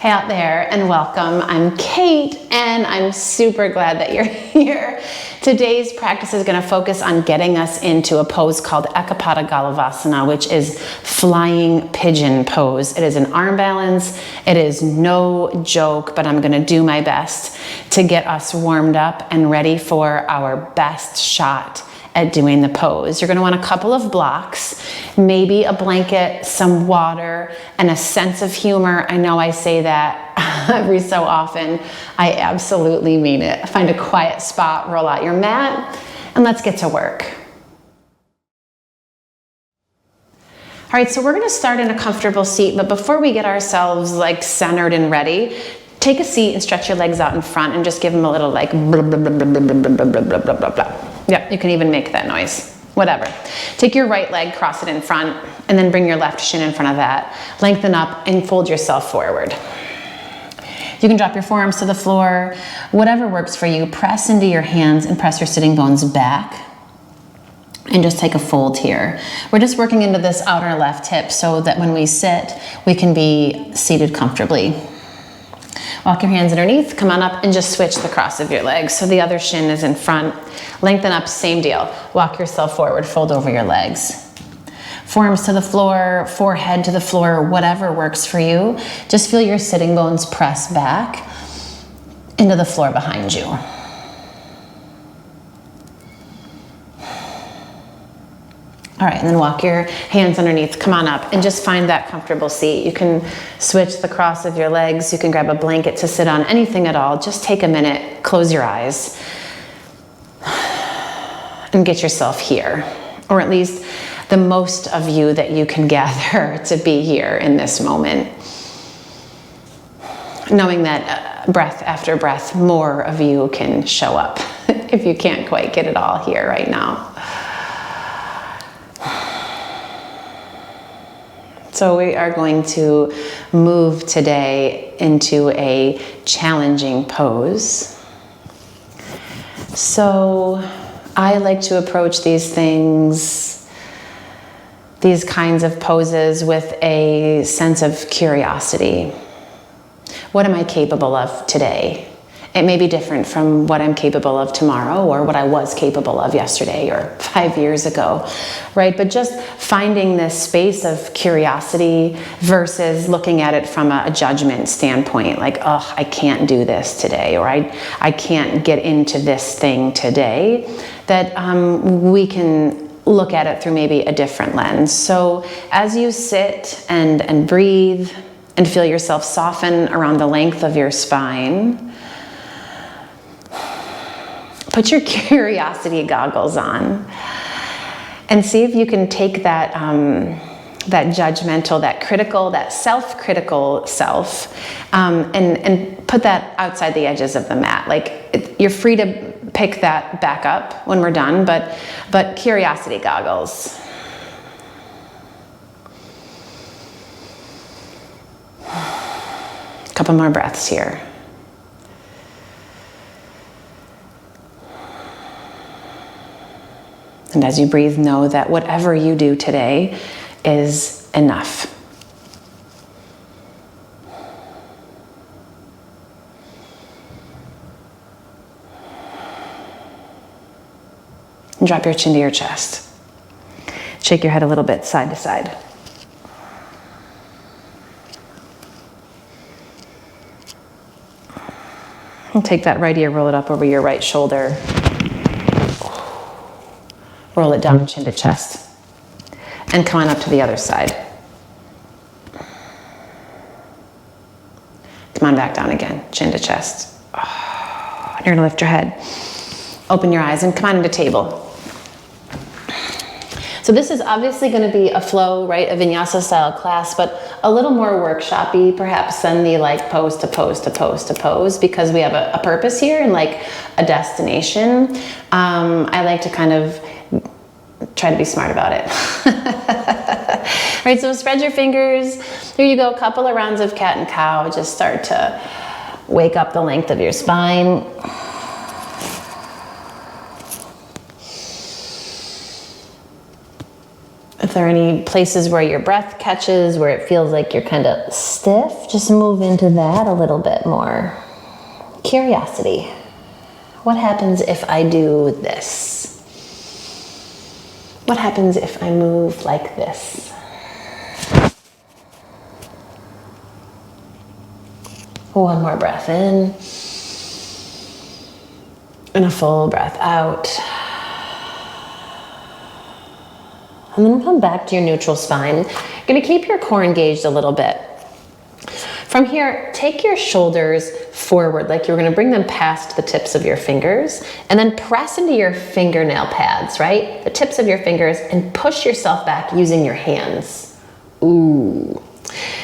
Hey out there, and welcome. I'm Kate, and I'm super glad that you're here. Today's practice is going to focus on getting us into a pose called Eka Pada Galavasana, which is Flying Pigeon pose. It is an arm balance. It is no joke, but I'm going to do my best to get us warmed up and ready for our best shot at doing the pose. You're going to want a couple of blocks, maybe a blanket, some water, and a sense of humor. I know I say that every so often. I absolutely mean it. Find a quiet spot, roll out your mat, and let's get to work. All right, so we're going to start in a comfortable seat, but before we get ourselves like centered and ready, take a seat and stretch your legs out in front and just give them a little like blah, blah, blah, blah, blah, blah, blah, blah, blah, blah, blah. Yeah, you can even make that noise, whatever. Take your right leg, cross it in front, and then bring your left shin in front of that. Lengthen up and fold yourself forward. You can drop your forearms to the floor, whatever works for you. Press into your hands and press your sitting bones back. And just take a fold here. We're just working into this outer left hip so that when we sit, we can be seated comfortably. Walk your hands underneath, come on up and just switch the cross of your legs. So the other shin is in front. Lengthen up, same deal. Walk yourself forward, fold over your legs. Forearms to the floor, forehead to the floor, whatever works for you. Just feel your sitting bones press back into the floor behind you. All right, and then walk your hands underneath, come on up, and just find that comfortable seat. You can switch the cross of your legs, you can grab a blanket to sit on, anything at all. Just take a minute, close your eyes, and get yourself here. Or at least the most of you that you can gather to be here in this moment. Knowing that breath after breath, more of you can show up if you can't quite get it all here right now. So we are going to move today into a challenging pose. So I like to approach these things, these kinds of poses, with a sense of curiosity. What am I capable of today? It may be different from what I'm capable of tomorrow or what I was capable of yesterday or 5 years ago, right? But just finding this space of curiosity versus looking at it from a judgment standpoint, like, oh, I can't do this today, or I can't get into this thing today, that we can look at it through maybe a different lens. So as you sit and breathe and feel yourself soften around the length of your spine, put your curiosity goggles on and see if you can take that, that judgmental, that critical, that self-critical self, and put that outside the edges of the mat. Like, you're free to pick that back up when we're done, but curiosity goggles. A couple more breaths here. And as you breathe, know that whatever you do today is enough. And drop your chin to your chest. Shake your head a little bit side to side. And take that right ear, roll it up over your right shoulder. Roll it down chin to chest. And come on up to the other side. Come on back down again, chin to chest. And you're gonna lift your head. Open your eyes and come on into table. So this is obviously gonna be a flow, right? A vinyasa style class, but a little more workshop-y perhaps than the like pose to pose to pose to pose, because we have a purpose here and like a destination. I like to kind of try to be smart about it. All right, so spread your fingers. Here you go, a couple of rounds of cat and cow. Just start to wake up the length of your spine. If there are any places where your breath catches, where it feels like you're kind of stiff, just move into that a little bit more. Curiosity. What happens if I do this? What happens if I move like this? One more breath in. And a full breath out. And then come back to your neutral spine. You're gonna keep your core engaged a little bit. From here, take your shoulders forward, like you're gonna bring them past the tips of your fingers, and then press into your fingernail pads, right? The tips of your fingers, and push yourself back using your hands. Ooh.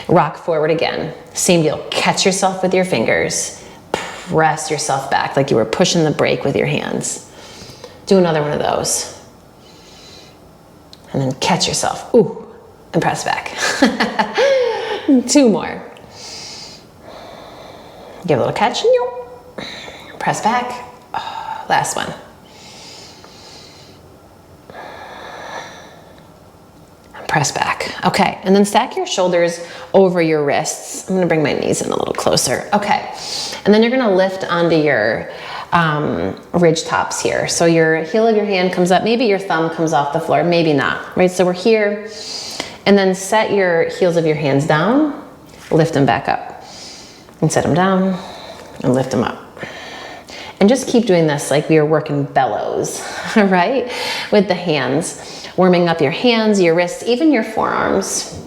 Rock forward again. Same deal, catch yourself with your fingers. Press yourself back like you were pushing the brake with your hands. Do another one of those. And then catch yourself, ooh, and press back. 2 more. Give a little catch, press back. Oh, last one. And press back. Okay, and then stack your shoulders over your wrists. I'm gonna bring my knees in a little closer. Okay, and then you're gonna lift onto your ridge tops here. So your heel of your hand comes up, maybe your thumb comes off the floor, maybe not, right? So we're here, and then set your heels of your hands down, lift them back up, and set them down, and lift them up. And just keep doing this like we are working bellows, right? With the hands, warming up your hands, your wrists, even your forearms.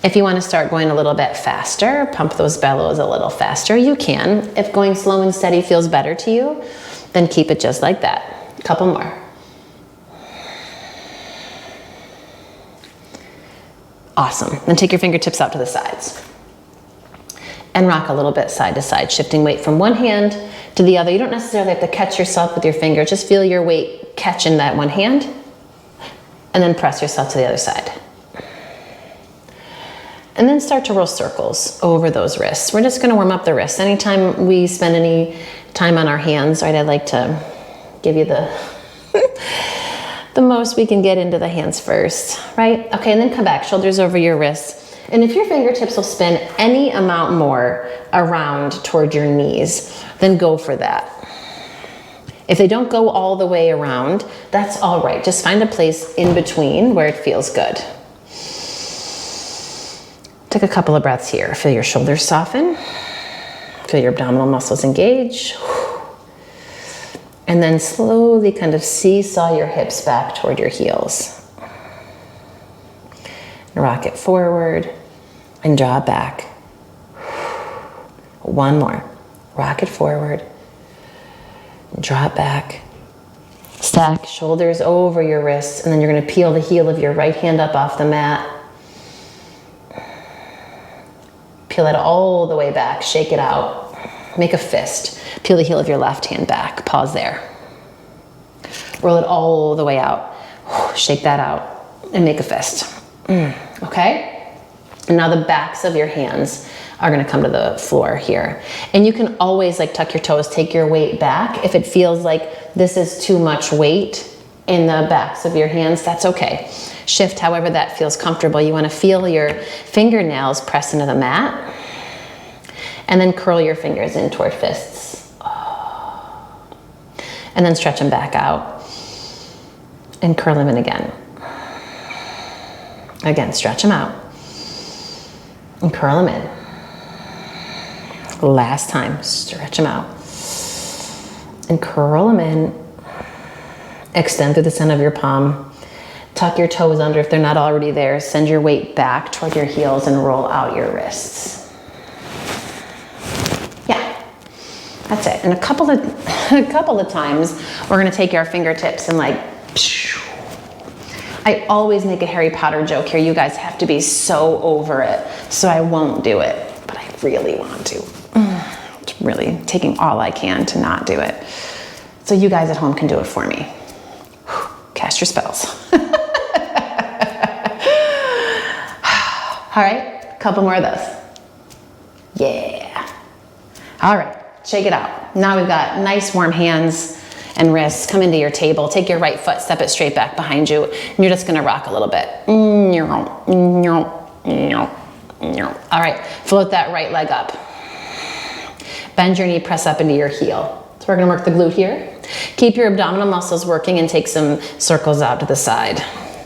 If you want to start going a little bit faster, pump those bellows a little faster, you can. If going slow and steady feels better to you, then keep it just like that. A couple more. Awesome. Then take your fingertips out to the sides. And rock a little bit side to side, shifting weight from one hand to the other. You don't necessarily have to catch yourself with your finger. Just feel your weight catch in that one hand, and then press yourself to the other side. And then start to roll circles over those wrists. We're just gonna warm up the wrists. Anytime we spend any time on our hands, right, I'd like to give you the, the most we can get into the hands first, right? Okay, and then come back, shoulders over your wrists. And if your fingertips will spin any amount more around toward your knees, then go for that. If they don't go all the way around, that's all right. Just find a place in between where it feels good. Take a couple of breaths here. Feel your shoulders soften. Feel your abdominal muscles engage. And then slowly kind of seesaw your hips back toward your heels. Rock it forward and draw it back. One more. Rock it forward. Draw it back. Stack shoulders over your wrists, and then you're going to peel the heel of your right hand up off the mat. Peel it all the way back, shake it out. Make a fist. Peel the heel of your left hand back. Pause there. Roll it all the way out. Shake that out and make a fist. Okay? And now the backs of your hands are gonna come to the floor here. And you can always like tuck your toes, take your weight back. If it feels like this is too much weight in the backs of your hands, that's okay. Shift however that feels comfortable. You wanna feel your fingernails press into the mat, and then curl your fingers in toward fists. And then stretch them back out, and curl them in again. Again, stretch them out, and curl them in. Last time, stretch them out, and curl them in. Extend through the center of your palm. Tuck your toes under if they're not already there. Send your weight back toward your heels and roll out your wrists. Yeah, that's it. And a couple of times, we're gonna take our fingertips and like, I always make a Harry Potter joke here. You guys have to be so over it, so I won't do it, but I really want to. It's really taking all I can to not do it. So you guys at home can do it for me. Cast your spells. All right, a couple more of those. Yeah. All right, shake it out. Now we've got nice warm hands and wrists. Come into your table. Take your right foot, step it straight back behind you, and you're just gonna rock a little bit. All right, float that right leg up. Bend your knee, press up into your heel. So we're gonna work the glute here. Keep your abdominal muscles working and take some circles out to the side.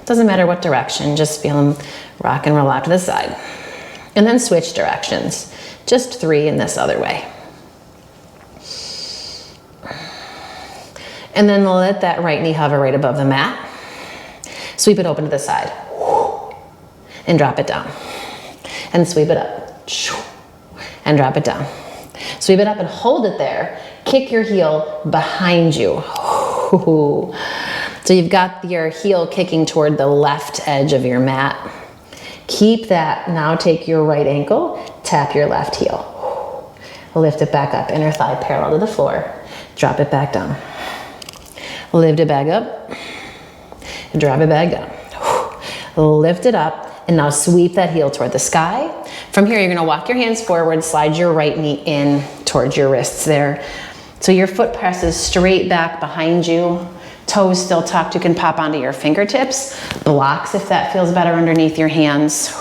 Doesn't matter what direction, just feel them rock and roll out to the side. And then switch directions. Just 3 in this other way. And then let that right knee hover right above the mat. Sweep it open to the side. And drop it down. And sweep it up. And drop it down. Sweep it up and hold it there. Kick your heel behind you. So you've got your heel kicking toward the left edge of your mat. Keep that. Now take your right ankle, tap your left heel. Lift it back up, inner thigh parallel to the floor. Drop it back down. Lift it back up, drop it back down. Lift it up, and now sweep that heel toward the sky. From here, you're gonna walk your hands forward, slide your right knee in towards your wrists there. So your foot presses straight back behind you. Toes still tucked, you can pop onto your fingertips. Blocks if that feels better underneath your hands.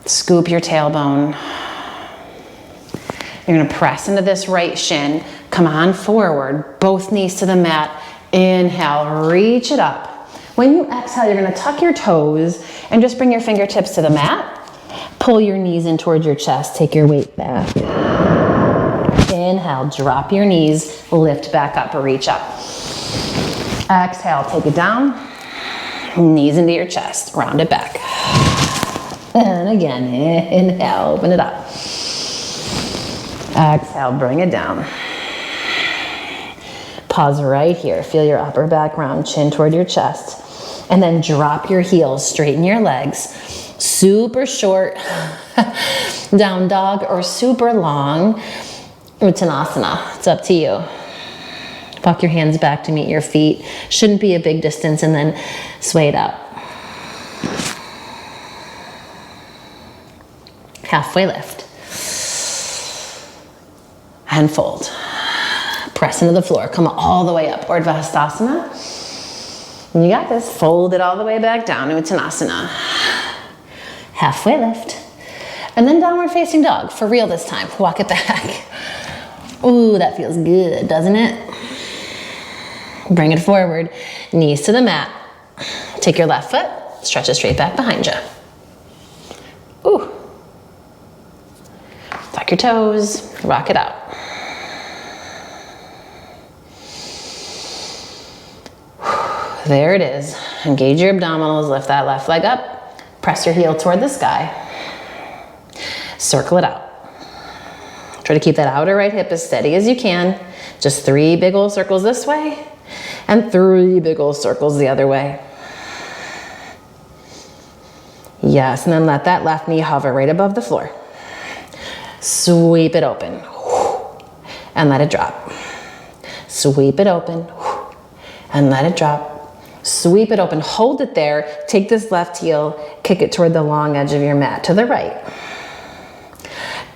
Scoop your tailbone. You're gonna press into this right shin. Come on forward, both knees to the mat. Inhale, reach it up. When you exhale, you're gonna tuck your toes and just bring your fingertips to the mat. Pull your knees in towards your chest, take your weight back. Inhale, drop your knees, lift back up or reach up. Exhale, take it down. Knees into your chest, round it back. And again, inhale, open it up. Exhale, bring it down. Pause right here. Feel your upper back round, chin toward your chest. And then drop your heels, straighten your legs. Super short down dog or super long Uttanasana. It's up to you. Walk your hands back to meet your feet. Shouldn't be a big distance, and then sway it out. Halfway lift. And fold. Press into the floor. Come all the way up. Urdhva Hastasana. You got this. Fold it all the way back down to Uttanasana. Halfway lift. And then downward facing dog. For real this time. Walk it back. Ooh, that feels good, doesn't it? Bring it forward. Knees to the mat. Take your left foot. Stretch it straight back behind you. Ooh. Tuck your toes. Rock it out. There it is. Engage your abdominals, lift that left leg up, press your heel toward the sky, circle it out. Try to keep that outer right hip as steady as you can. Just 3 big old circles this way, and 3 big old circles the other way. Yes, and then let that left knee hover right above the floor. Sweep it open, and let it drop. Sweep it open, and let it drop. Sweep it open, hold it there. Take this left heel, kick it toward the long edge of your mat to the right.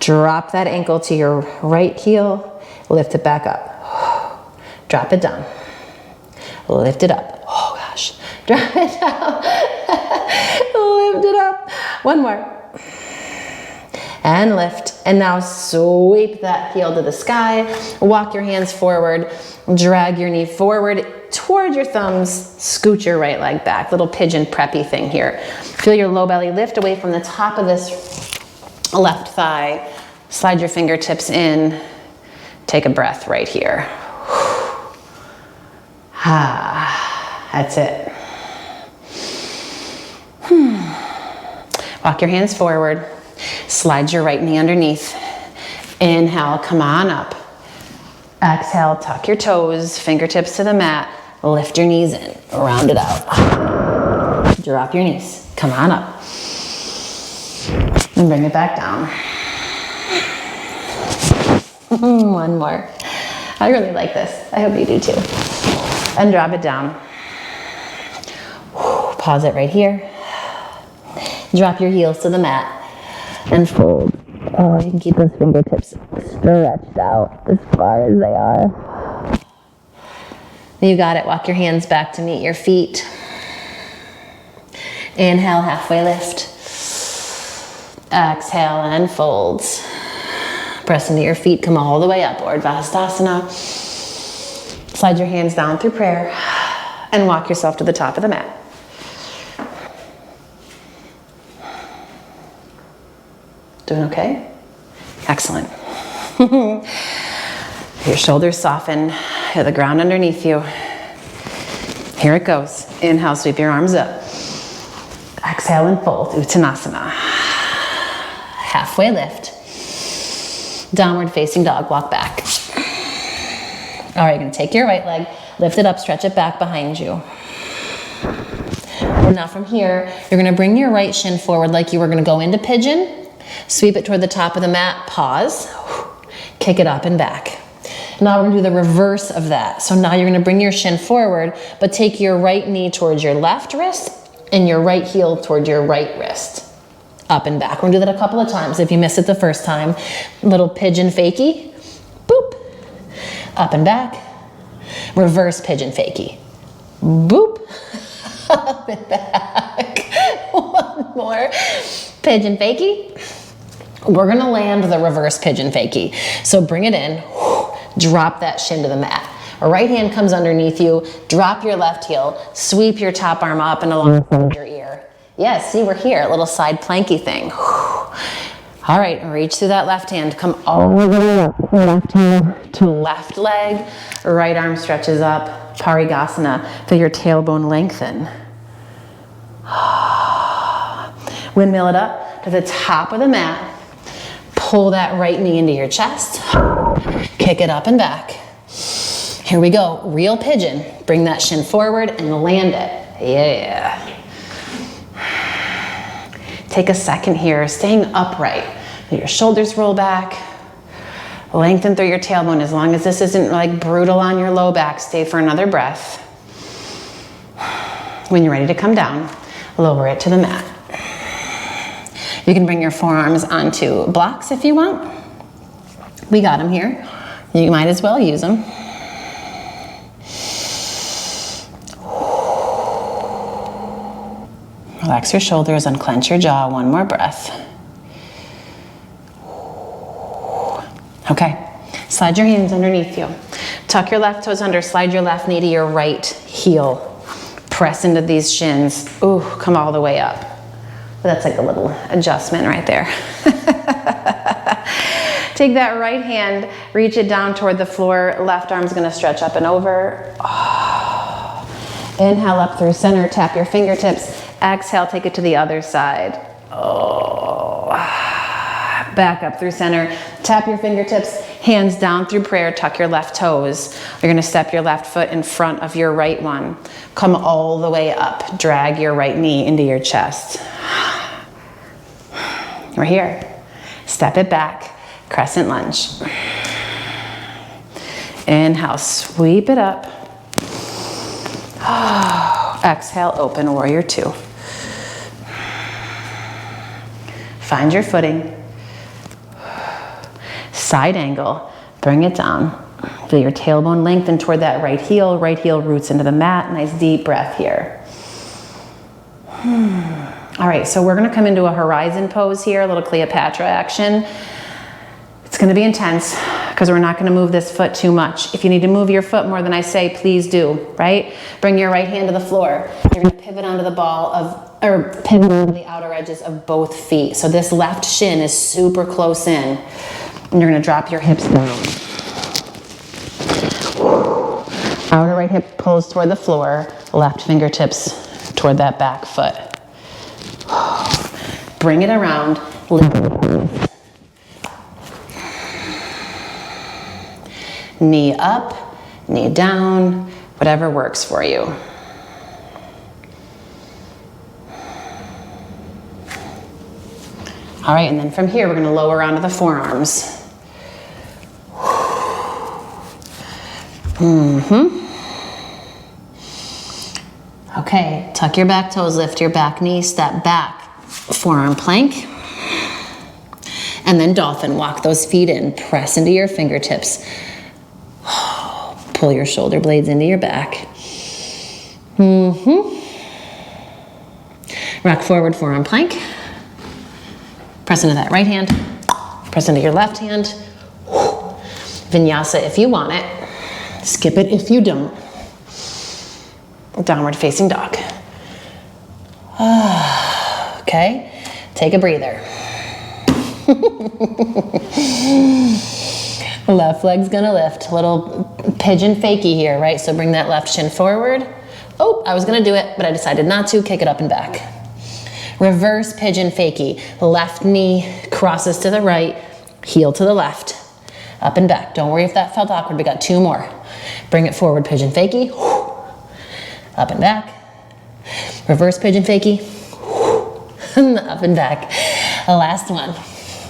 Drop that ankle to your right heel, lift it back up. Drop it down. Lift it up. Oh gosh. Drop it down. Lift it up. One more. And lift. And now sweep that heel to the sky. Walk your hands forward. Drag your knee forward toward your thumbs. Scoot your right leg back. Little pigeon preppy thing here. Feel your low belly lift away from the top of this left thigh. Slide your fingertips in. Take a breath right here. That's it. Walk your hands forward. Slide your right knee underneath. Inhale, come on up. Exhale, tuck your toes, fingertips to the mat. Lift your knees in, round it out. Drop your knees, come on up. And bring it back down. One more. I really like this. I hope you do too. And drop it down. Pause it right here. Drop your heels to the mat and fold. Oh, you can keep those fingertips stretched out as far as they are. You got it. Walk your hands back to meet your feet. Inhale, halfway lift. Exhale and folds. Press into your feet, come all the way up, Urdhva Hastasana. Slide your hands down through prayer and walk yourself to the top of the mat. Doing okay? Excellent. Your shoulders soften, feel the ground underneath you. Here it goes. Inhale, sweep your arms up. Exhale and fold, Uttanasana. Halfway lift. Downward facing dog, walk back. All right, you're gonna take your right leg, lift it up, stretch it back behind you. And now from here, you're gonna bring your right shin forward like you were gonna go into pigeon. Sweep it toward the top of the mat, pause, kick it up and back. Now we're gonna do the reverse of that. So now you're gonna bring your shin forward, but take your right knee towards your left wrist and your right heel toward your right wrist. Up and back. We're gonna do that a couple of times. If you missed it the first time, little pigeon fakie, boop, up and back. Reverse pigeon fakie, boop, up and back. One more, pigeon fakie. We're gonna land the reverse pigeon fakie. So bring it in, drop that shin to the mat. A right hand comes underneath you, drop your left heel, sweep your top arm up and along your ear. Yes, see, we're here, a little side planky thing. All right, reach through that left hand, come all the way up, left heel to left leg, right arm stretches up, Parigasana, feel your tailbone lengthen. Windmill it up to the top of the mat, pull that right knee into your chest, kick it up and back. Here we go, real pigeon. Bring that shin forward and land it. Yeah. Take a second here, staying upright. Your shoulders roll back. Lengthen through your tailbone. As long as this isn't like brutal on your low back, stay for another breath. When you're ready to come down, lower it to the mat. You can bring your forearms onto blocks if you want. We got them here. You might as well use them. Relax your shoulders, unclench your jaw. One more breath. Okay, slide your hands underneath you. Tuck your left toes under, slide your left knee to your right heel. Press into these shins. Ooh, come all the way up. That's like a little adjustment right there. Take that right hand, reach it down toward the floor. Left arm's gonna stretch up and over. Oh. Inhale up through center, tap your fingertips. Exhale, take it to the other side. Oh. Back up through center, tap your fingertips, hands down through prayer, tuck your left toes. You're gonna step your left foot in front of your right one. Come all the way up, drag your right knee into your chest. We're here. Step it back, crescent lunge. Inhale, sweep it up. Exhale, open warrior two. Find your footing. Side angle, bring it down. Feel your tailbone lengthen toward that right heel roots into the mat. Nice deep breath here. All right, so we're gonna come into a horizon pose here, a little Cleopatra action. It's gonna be intense because we're not gonna move this foot too much. If you need to move your foot more than I say, please do, right? Bring your right hand to the floor. You're gonna pivot onto the ball of, or pivot onto the outer edges of both feet. So this left shin is super close in. And you're gonna drop your hips down. Outer right hip pulls toward the floor, left fingertips toward that back foot. Bring it around, lift it. Knee up, knee down, whatever works for you. All right, and then from here, we're gonna lower onto the forearms. Okay, tuck your back toes, lift your back knee, step back, forearm plank. And then dolphin, walk those feet in, press into your fingertips. Pull your shoulder blades into your back. Rock forward, forearm plank. Press into that right hand. Press into your left hand. Vinyasa if you want it. Skip it if you don't. Downward facing dog. Okay, take a breather. Left leg's gonna lift. Little pigeon fakie here, right? So bring that left shin forward. Oh, I was gonna do it, but I decided not to. Kick it up and back. Reverse pigeon fakie. Left knee crosses to the right, heel to the left. Up and back. Don't worry if that felt awkward. We got 2 more. Bring it forward, pigeon fakie. Up and back. Reverse pigeon fakie. Up and back. Last one.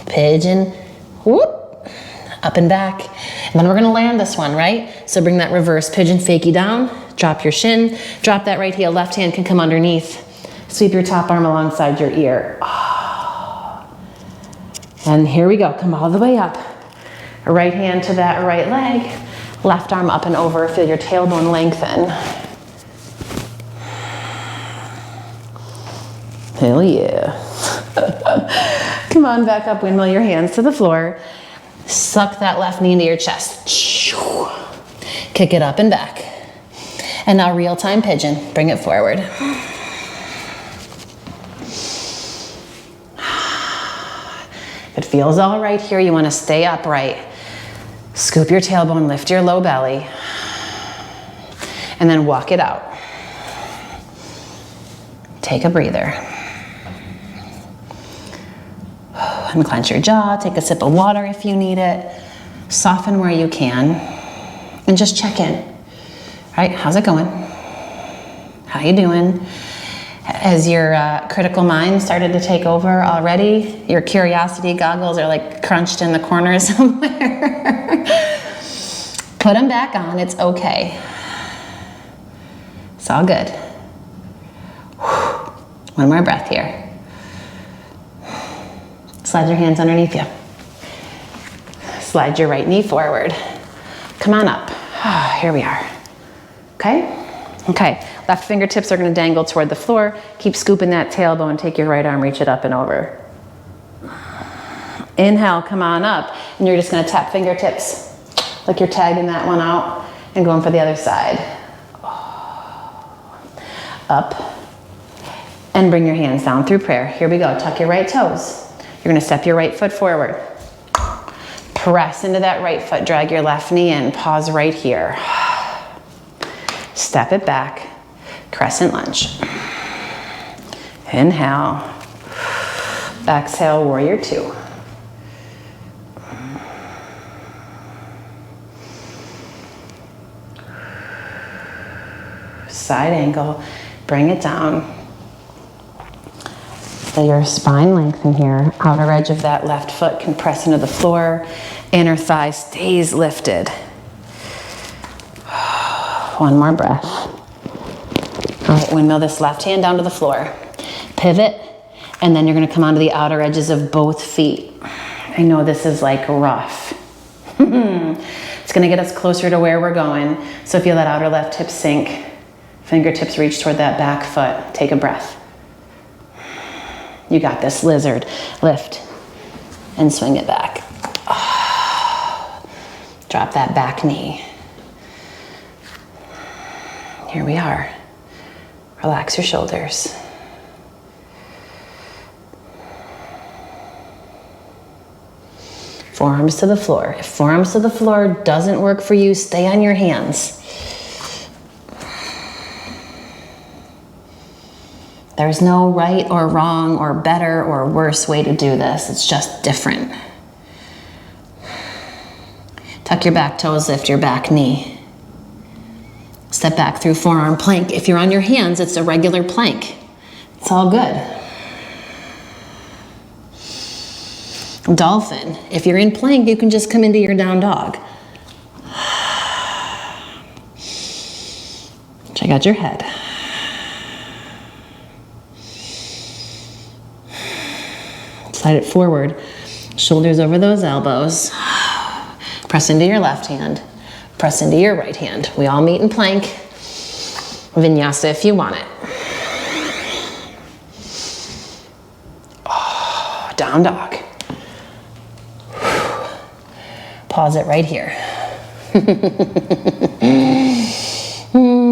Pigeon. Whoop. Up and back. And then we're gonna land this one, right? So bring that reverse pigeon fakie down. Drop your shin. Drop that right heel. Left hand can come underneath. Sweep your top arm alongside your ear. And here we go. Come all the way up. Right hand to that right leg. Left arm up and over. Feel your tailbone lengthen. Hell yeah. Come on, back up, windmill your hands to the floor. Suck that left knee into your chest. Kick it up and back. And now real-time pigeon. Bring it forward. If it feels all right here, you want to stay upright. Scoop your tailbone, lift your low belly, and then walk it out. Take a breather. Unclench your jaw, take a sip of water if you need it. Soften where you can, and just check in. All right, how's it going? How you doing? Has your critical mind started to take over already? Your curiosity goggles are like crunched in the corner somewhere. Put them back on, it's okay. It's all good. One more breath here. Slide your hands underneath you. Slide your right knee forward. Come on up. Here we are. Okay? Okay. Left fingertips are going to dangle toward the floor. Keep scooping that tailbone. Take your right arm, reach it up and over. Inhale, come on up. And you're just going to tap fingertips like you're tagging that one out and going for the other side. Up. And bring your hands down through prayer. Here we go. Tuck your right toes. You're gonna step your right foot forward. Press into that right foot. Drag your left knee in. Pause right here. Step it back. Crescent lunge. Inhale. Exhale, warrior 2. Side angle. Bring it down. Feel your spine lengthen here. Outer edge of that left foot can press into the floor. Inner thigh stays lifted. One more breath. All right, windmill this left hand down to the floor. Pivot, and then you're gonna come onto the outer edges of both feet. I know this is like rough. It's gonna get us closer to where we're going. So feel that outer left hip sink. Fingertips reach toward that back foot. Take a breath. You got this, lizard. Lift and swing it back. Drop that back knee. Here we are. Relax your shoulders. Forearms to the floor. If forearms to the floor doesn't work for you, stay on your hands. There's no right or wrong or better or worse way to do this. It's just different. Tuck your back toes, lift your back knee. Step back through forearm plank. If you're on your hands, it's a regular plank. It's all good. Dolphin. If you're in plank, you can just come into your down dog. Check out your head. Slide it forward, shoulders over those elbows. Press into your left hand. Press into your right hand. We all meet in plank. Vinyasa if you want it. Oh, down dog. Pause it right here.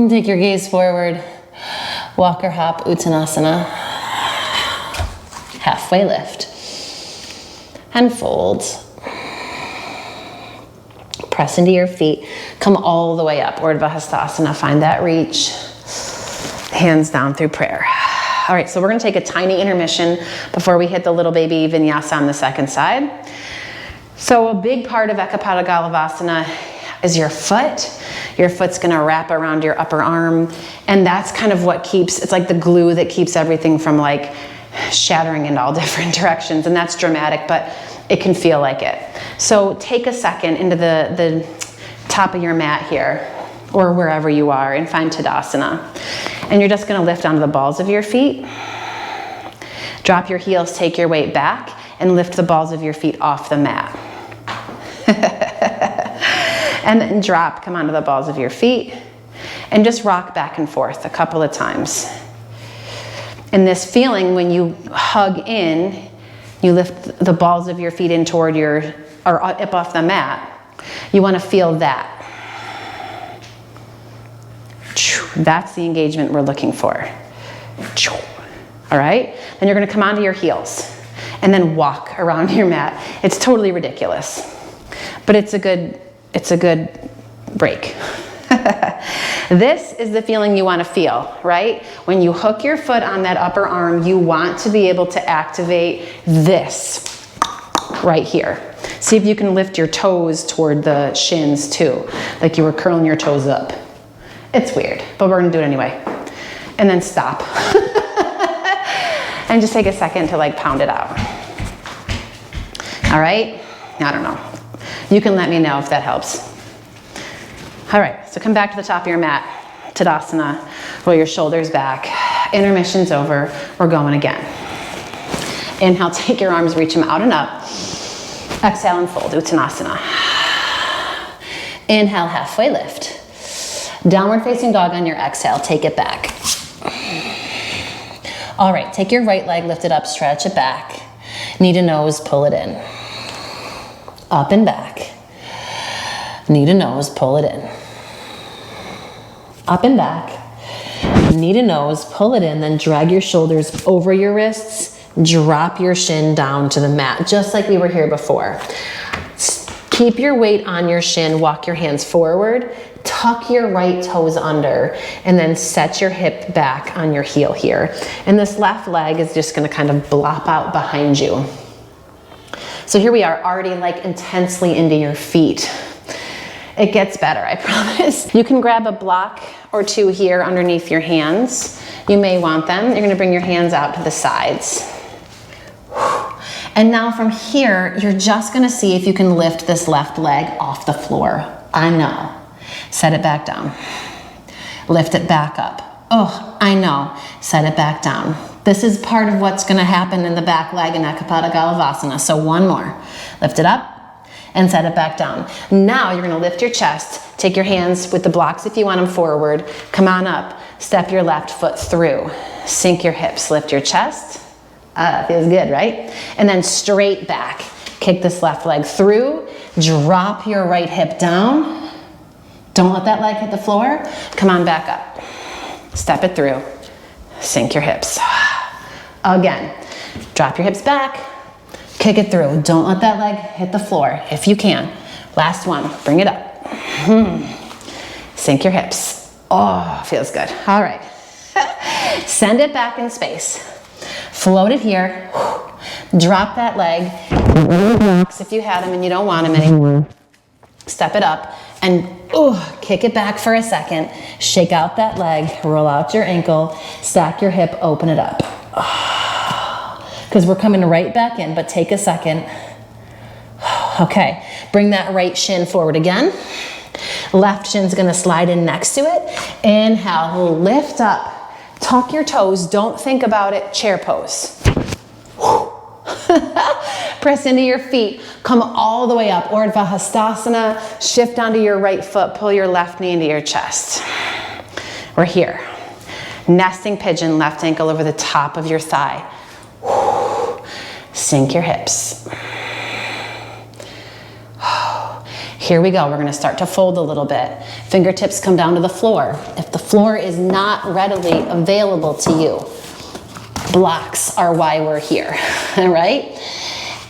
Take your gaze forward. Walk or hop, Uttanasana. Halfway lift. And fold. Press into your feet. Come all the way up. Urdhva Hastasana. Find that reach. Hands down through prayer. All right, so we're going to take a tiny intermission before we hit the little baby vinyasa on the second side. So a big part of Eka Pada Galavasana is your foot. Your foot's going to wrap around your upper arm, and that's kind of what keeps, it's like the glue that keeps everything from like shattering in all different directions, and that's dramatic, but it can feel like it. So take a second into the top of your mat here, or wherever you are, and find Tadasana. And you're just going to lift onto the balls of your feet. Drop your heels, take your weight back, and lift the balls of your feet off the mat. And then drop, come onto the balls of your feet, and just rock back and forth a couple of times. And this feeling when you hug in, you lift the balls of your feet in toward or up off the mat, you want to feel that. That's the engagement we're looking for. All right? Then you're going to come onto your heels and then walk around your mat. It's totally ridiculous, but it's a good break. This is the feeling you want to feel, right? When you hook your foot on that upper arm, you want to be able to activate this right here. See if you can lift your toes toward the shins too, like you were curling your toes up. It's weird, but we're gonna do it anyway. And then stop. And just take a second to like pound it out. All right? I don't know. You can let me know if that helps. All right, so come back to the top of your mat. Tadasana, roll your shoulders back. Intermission's over, we're going again. Inhale, take your arms, reach them out and up. Exhale and fold, Uttanasana. Inhale, halfway lift. Downward facing dog on your exhale, take it back. All right, take your right leg, lift it up, stretch it back. Knee to nose, pull it in. Up and back. Knee to nose, pull it in. Up and back. Knee to nose, pull it in, then drag your shoulders over your wrists. Drop your shin down to the mat, just like we were here before. Keep your weight on your shin, walk your hands forward, tuck your right toes under, and then set your hip back on your heel here. And this left leg is just gonna kind of blop out behind you. So here we are, already like intensely into your feet. It gets better, I promise. You can grab a block or two here underneath your hands. You may want them. You're gonna bring your hands out to the sides. And now from here, you're just gonna see if you can lift this left leg off the floor. I know. Set it back down. Lift it back up. Oh, I know. Set it back down. This is part of what's gonna happen in the back leg in Eka Pada Galavasana. So one more. Lift it up and set it back down. Now you're gonna lift your chest. Take your hands with the blocks if you want them forward. Come on up. Step your left foot through. Sink your hips. Lift your chest. Feels good, right? And then straight back. Kick this left leg through. Drop your right hip down. Don't let that leg hit the floor. Come on back up. Step it through. Sink your hips. Again. Drop your hips back. Kick it through. Don't let that leg hit the floor if you can. Last one. Bring it up. Sink your hips. Oh, feels good. All right. Send it back in space. Float it here. Drop that leg. Blocks if you had them and you don't want them anymore. Step it up and kick it back for a second. Shake out that leg. Roll out your ankle. Stack your hip. Open it up. Because we're coming right back in, but take a second. Okay, bring that right shin forward again. Left shin's gonna slide in next to it. Inhale, lift up. Tuck your toes, don't think about it, chair pose. Press into your feet. Come all the way up. Urdhva Hastasana. Shift onto your right foot. Pull your left knee into your chest. We're here. Nesting pigeon, left ankle over the top of your thigh. Sink your hips. Here we go. We're going to start to fold a little bit. Fingertips come down to the floor. If the floor is not readily available to you, blocks are why we're here, all right?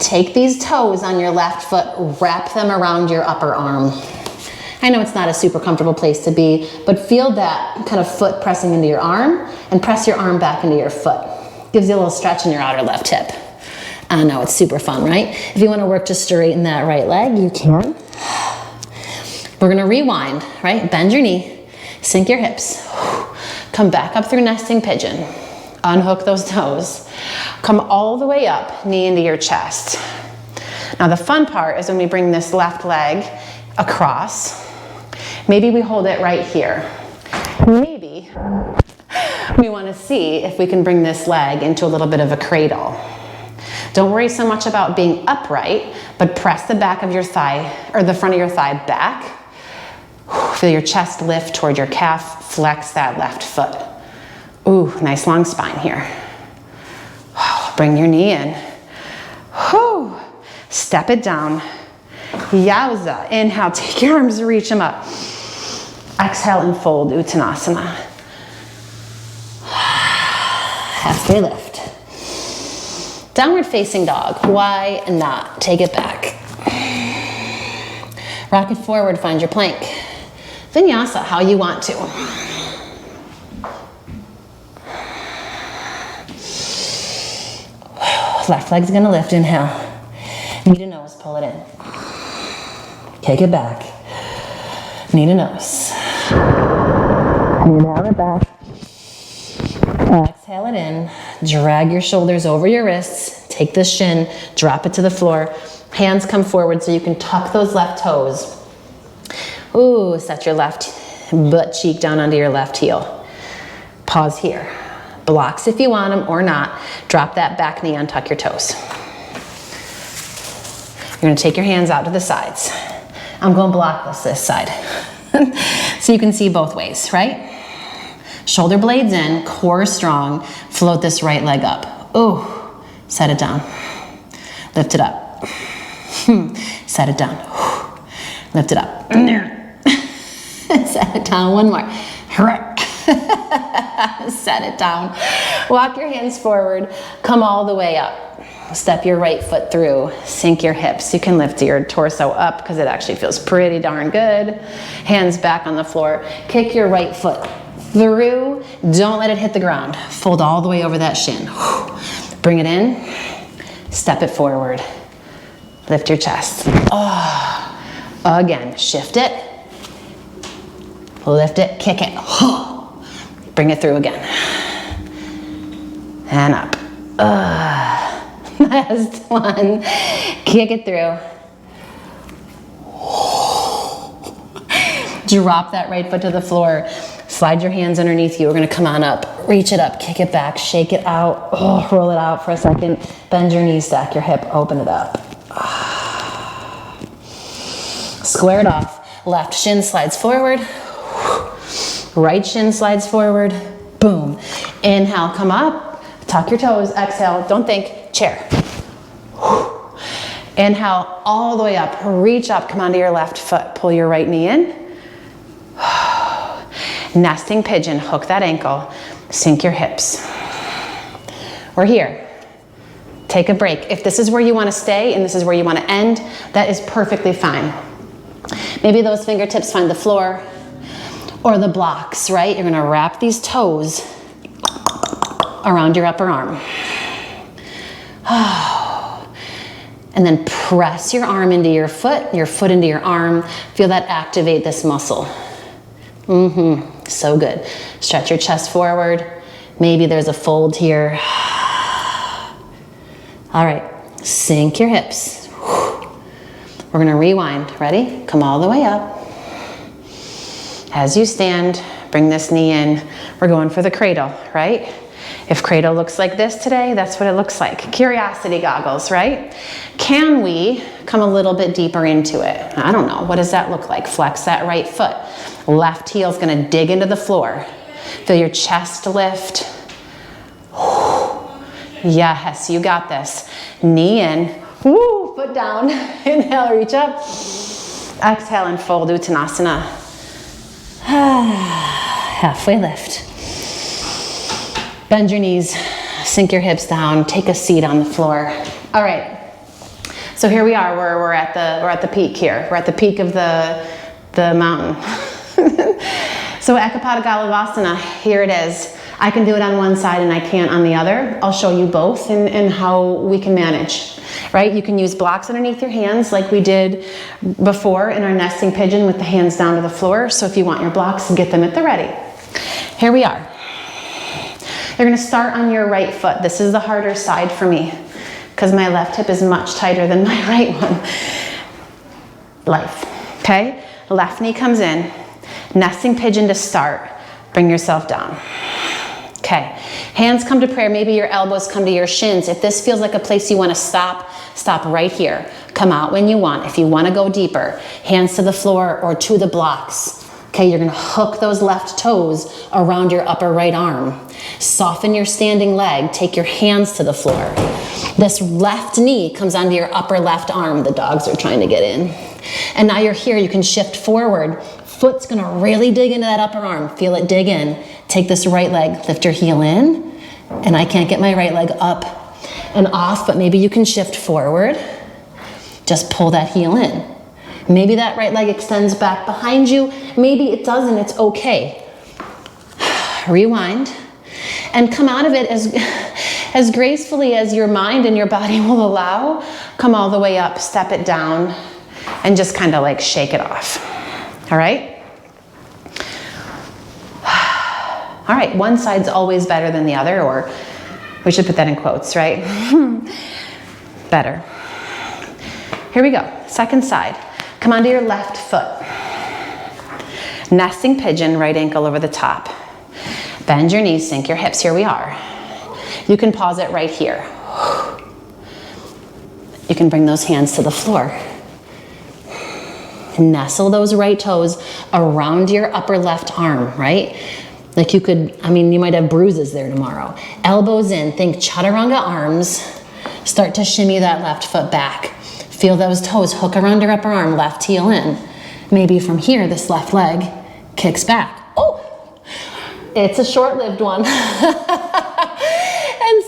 Take these toes on your left foot, wrap them around your upper arm. I know it's not a super comfortable place to be, but feel that kind of foot pressing into your arm and press your arm back into your foot. Gives you a little stretch in your outer left hip. I know, it's super fun, right? If you want to work to straighten that right leg, you can. We're gonna rewind, right? Bend your knee, sink your hips. Come back up through nesting pigeon. Unhook those toes. Come all the way up, knee into your chest. Now the fun part is when we bring this left leg across, maybe we hold it right here. Maybe we want to see if we can bring this leg into a little bit of a cradle. Don't worry so much about being upright, but press the back of your thigh, or the front of your thigh back. Feel your chest lift toward your calf, flex that left foot. Ooh, nice long spine here. Bring your knee in. Whew. Step it down. Yowza. Inhale, take your arms, reach them up. Exhale and fold, Uttanasana. Halfway lift. Downward facing dog. Why not? Take it back. Rock it forward, find your plank. Vinyasa, how you want to. Left leg's gonna lift, inhale. Knee to nose, pull it in. Kick it back. Knee to nose. Inhale it back. Exhale it in. Drag your shoulders over your wrists. Take the shin, drop it to the floor. Hands come forward so you can tuck those left toes. Ooh, set your left butt cheek down onto your left heel. Pause here. Blocks if you want them or not. Drop that back knee, untuck your toes. You're gonna take your hands out to the sides. I'm going block this side. So you can see both ways, right? Shoulder blades in, core strong. Float this right leg up. Ooh, set it down. Lift it up. Set it down. Lift it up. Set it down. One more. Set it down. Walk your hands forward. Come all the way up. Step your right foot through. Sink your hips. You can lift your torso up because it actually feels pretty darn good. Hands back on the floor. Kick your right foot through. Don't let it hit the ground. Fold all the way over that shin. Bring it in. Step it forward. Lift your chest. Oh. Again, shift it. Lift it, kick it. Bring it through again. And up. Last one. Kick it through. Drop that right foot to the floor. Slide your hands underneath you. We're gonna come on up. Reach it up, kick it back, shake it out. Roll it out for a second. Bend your knees, stack your hip, open it up. Square it off. Left shin slides forward. Right shin slides forward. Boom. Inhale, come up. Tuck your toes. Exhale. Don't think. Chair. Inhale all the way up. Reach up. Come onto your left foot. Pull your right knee in. Nesting pigeon. Hook that ankle. Sink your hips. We're here. Take a break. If this is where you want to stay and this is where you want to end, that is perfectly fine. Maybe those fingertips find the floor or the blocks, right? You're gonna wrap these toes around your upper arm. And then press your arm into your foot into your arm. Feel that activate this muscle. So good. Stretch your chest forward. Maybe there's a fold here. All right, sink your hips. We're gonna rewind. Ready? Come all the way up. As you stand, bring this knee in. We're going for the cradle, right? If cradle looks like this today, that's what it looks like. Curiosity goggles, right? Can we come a little bit deeper into it? I don't know. What does that look like? Flex that right foot. Left heel's gonna dig into the floor. Feel your chest lift. Yes, you got this. Knee in. Woo, foot down. Inhale, reach up. Exhale and fold Uttanasana. Halfway lift. Bend your knees, sink your hips down, take a seat on the floor. All right, so here we are, we're at the peak here. We're at the peak of the mountain. So Eka Pada Galavasana, here it is. I can do it on one side and I can't on the other. I'll show you both and how we can manage, right? You can use blocks underneath your hands like we did before in our nesting pigeon with the hands down to the floor. So if you want your blocks, get them at the ready. Here we are. You're gonna start on your right foot. This is the harder side for me because my left hip is much tighter than my right one. Life, okay? Left knee comes in. Nesting pigeon to start. Bring yourself down. Okay, hands come to prayer. Maybe your elbows come to your shins. If this feels like a place you wanna stop, stop right here. Come out when you want. If you wanna go deeper, hands to the floor or to the blocks. Okay, you're gonna hook those left toes around your upper right arm. Soften your standing leg, take your hands to the floor. This left knee comes onto your upper left arm. The dogs are trying to get in. And now you're here, you can shift forward. Foot's gonna really dig into that upper arm. Feel it dig in. Take this right leg, lift your heel in. And I can't get my right leg up and off, but maybe you can shift forward. Just pull that heel in. Maybe that right leg extends back behind you. Maybe it doesn't, it's okay. Rewind and come out of it as gracefully as your mind and your body will allow. Come all the way up, step it down, and just kind of like shake it off. All right? All right, one side's always better than the other, or we should put that in quotes, right? Better. Here we go, second side. Come onto your left foot. Nesting pigeon, right ankle over the top. Bend your knees, sink your hips. Here we are. You can pause it right here. You can bring those hands to the floor. Nestle those right toes around your upper left arm, right? Like you could, you might have bruises there tomorrow. Elbows in, think chaturanga arms. Start to shimmy that left foot back. Feel those toes hook around your upper arm, left heel in. Maybe from here, this left leg kicks back. Oh, it's a short-lived one. And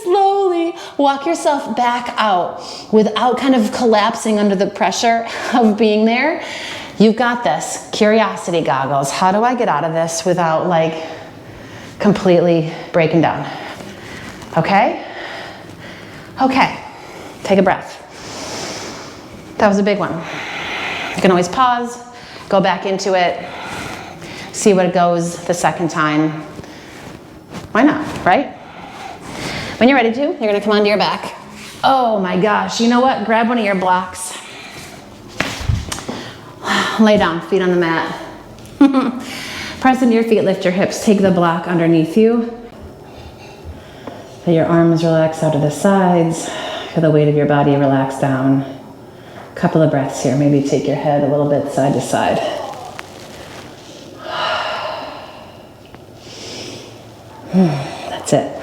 slowly walk yourself back out without kind of collapsing under the pressure of being there. You've got this. Curiosity goggles. How do I get out of this without like completely breaking down? Okay? Okay. Take a breath. That was a big one. You can always pause, go back into it, see what it goes the second time. Why not, right? When you're ready to, you're gonna come onto your back. Oh my gosh, you know what? Grab one of your blocks. Lay down, feet on the mat. Press into your feet, lift your hips, take the block underneath you. Let your arms relax out to the sides. Feel the weight of your body relax down. Couple of breaths here. Maybe take your head a little bit side to side. That's it.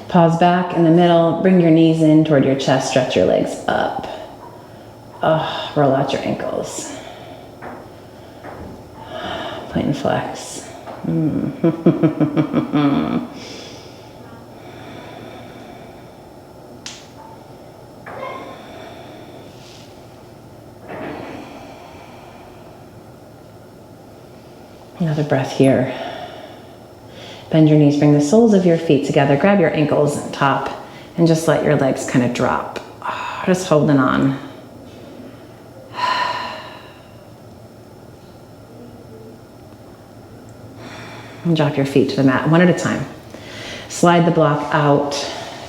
Pause back in the middle. Bring your knees in toward your chest. Stretch your legs up. Roll out your ankles. Point and flex. Another breath here. Bend your knees, bring the soles of your feet together, grab your ankles on top, and just let your legs kind of drop. Just holding on. And drop your feet to the mat, one at a time. Slide the block out.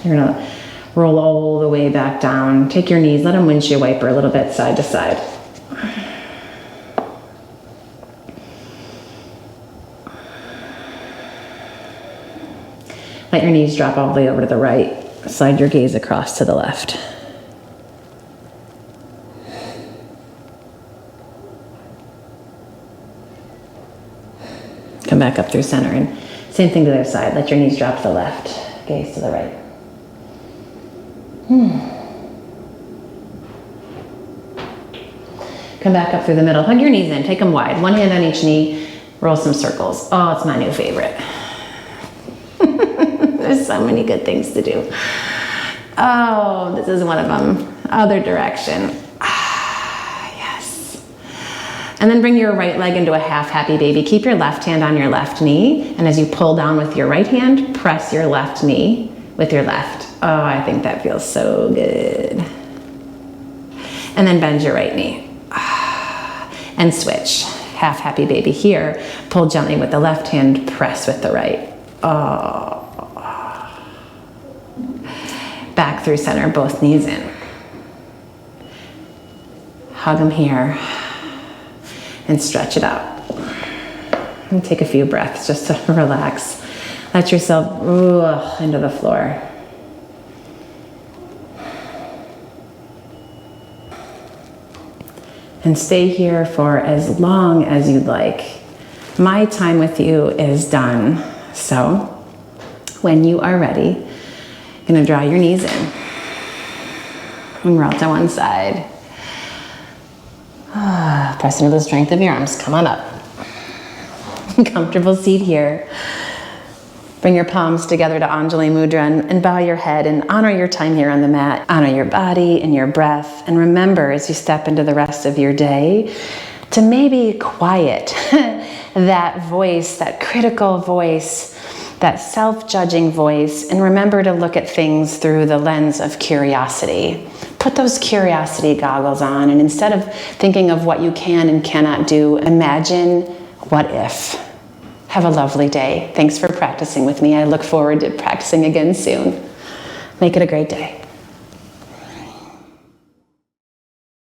You're gonna roll all the way back down. Take your knees, let them windshield wiper a little bit side to side. Let your knees drop all the way over to the right. Slide your gaze across to the left. Come back up through center, and same thing to the other side. Let your knees drop to the left, gaze to the right. Come back up through the middle. Hug your knees in, take them wide. One hand on each knee, roll some circles. Oh, it's my new favorite. There's so many good things to do. Oh, this is one of them. Other direction. Yes. And then bring your right leg into a half happy baby. Keep your left hand on your left knee. And as you pull down with your right hand, press your left knee with your left. Oh, I think that feels so good. And then bend your right knee. And switch. Half happy baby here. Pull gently with the left hand, press with the right. Oh. Back through center, both knees in. Hug them here. And stretch it out. And take a few breaths just to relax. Let yourself into the floor. And stay here for as long as you'd like. My time with you is done. So, when you are ready, you're gonna draw your knees in. And roll to one side. Press into the strength of your arms, come on up. Comfortable seat here. Bring your palms together to Anjali Mudra and bow your head and honor your time here on the mat. Honor your body and your breath. And remember, as you step into the rest of your day, to maybe quiet that voice, that critical voice, that self-judging voice, and remember to look at things through the lens of curiosity. Put those curiosity goggles on, and instead of thinking of what you can and cannot do, imagine what if. Have a lovely day. Thanks for practicing with me. I look forward to practicing again soon. Make it a great day.